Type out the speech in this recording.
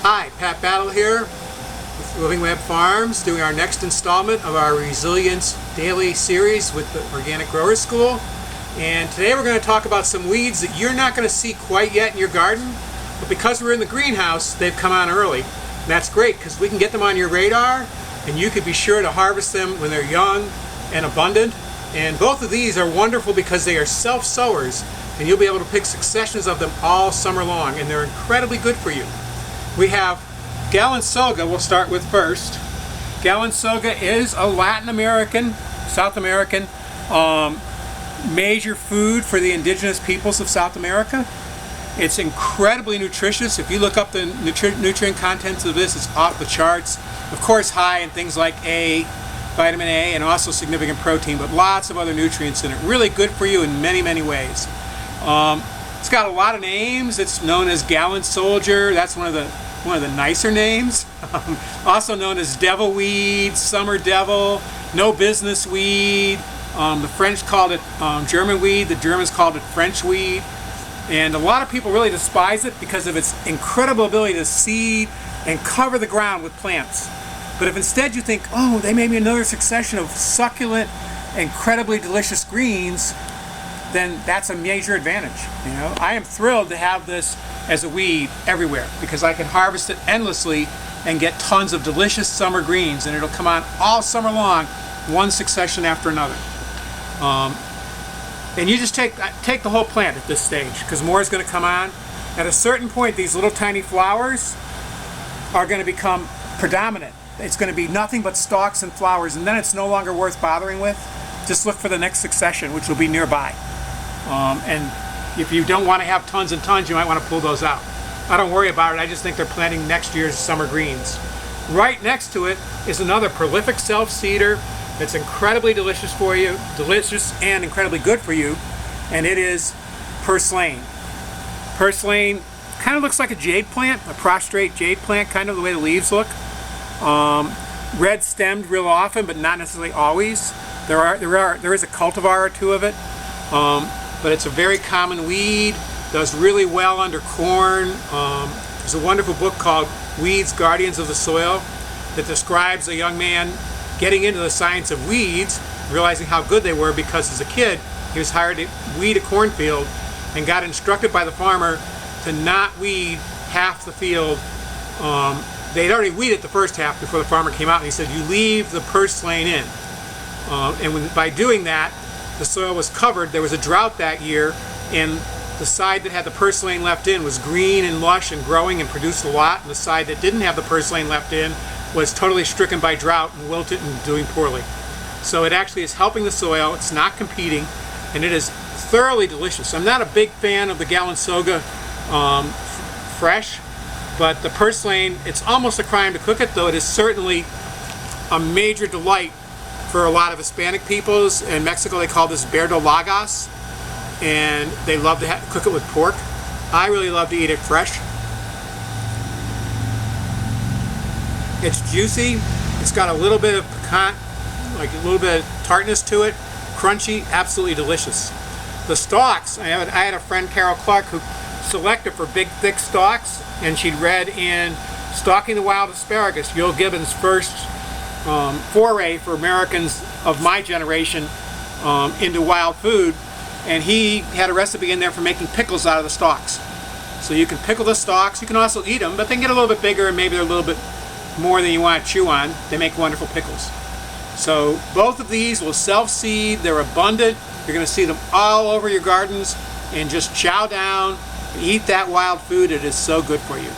Hi, Pat Battle here with Living Web Farms, doing our next installment of our Resilience Daily series with the Organic Growers School. And today we're going to talk about some weeds that you're not going to see quite yet in your garden, but because we're in the greenhouse, they've come on early. And that's great because we can get them on your radar and you can be sure to harvest them when they're young and abundant. And both of these are wonderful because they are self-sowers and you'll be able to pick successions of them all summer long, and they're incredibly good for you. We have Galinsoga, we'll start with first. Galinsoga is a Latin American, South American, major food for the indigenous peoples of South America. It's incredibly nutritious. If you look up the nutrient contents of this, it's off the charts. Of course, high in things like vitamin A, and also significant protein, but lots of other nutrients in it. Really good for you in many, many ways. It's got a lot of names. It's known as Gallon Soldier. That's one of the nicer names. Also known as devil weed, summer devil, no business weed. The French called it German weed. The Germans called it French weed. And a lot of people really despise it because of its incredible ability to seed and cover the ground with plants. But if instead you think, oh, they made me another succession of succulent, incredibly delicious greens, then that's a major advantage. You know, I am thrilled to have this as a weed everywhere because I can harvest it endlessly and get tons of delicious summer greens, and it'll come on all summer long, one succession after another. And you just take the whole plant at this stage because more is going to come on. At a certain point, these little tiny flowers are going to become predominant. It's going to be nothing but stalks and flowers, and then it's no longer worth bothering with. Just look for the next succession, which will be nearby. And if you don't want to have tons and tons, you might want to pull those out. I don't worry about it. I just think they're planting next year's summer greens. Right next to it is another prolific self-seeder that's incredibly delicious for you, delicious and incredibly good for you, and it is Purslane. Purslane kind of looks like a jade plant, a prostrate jade plant, kind of the way the leaves look. Red stemmed real often, but not necessarily always. There is a cultivar or two of it. But it's a very common weed, does really well under corn. There's a wonderful book called Weeds, Guardians of the Soil that describes a young man getting into the science of weeds, realizing how good they were because as a kid he was hired to weed a cornfield and got instructed by the farmer to not weed half the field. They'd already weeded the first half before the farmer came out, and he said, you leave the purslane in. And by doing that, the soil was covered. There was a drought that year, and the side that had the purslane left in was green and lush and growing and produced a lot, and the side that didn't have the purslane left in was totally stricken by drought and wilted and doing poorly. So it actually is helping the soil. It's not competing, and it is thoroughly delicious. I'm not a big fan of the Galinsoga fresh, but the purslane, it's almost a crime to cook it, though it is certainly a major delight for a lot of Hispanic peoples. In Mexico they call this verdolagas, and they love to cook it with pork. I really love to eat it fresh. It's juicy, it's got a little bit of piquant, like a little bit of tartness to it, crunchy, absolutely delicious. The stalks, I had a friend, Carol Clark, who selected for big thick stalks, and she'd read in Stalking the Wild Asparagus, Yul Gibbons' first foray for Americans of my generation into wild food, and he had a recipe in there for making pickles out of the stalks. So you can pickle the stalks, you can also eat them, but they can get a little bit bigger and maybe they're a little bit more than you want to chew on. They make wonderful pickles. So both of these will self-seed, they're abundant, you're going to see them all over your gardens, and just chow down, eat that wild food. It is so good for you.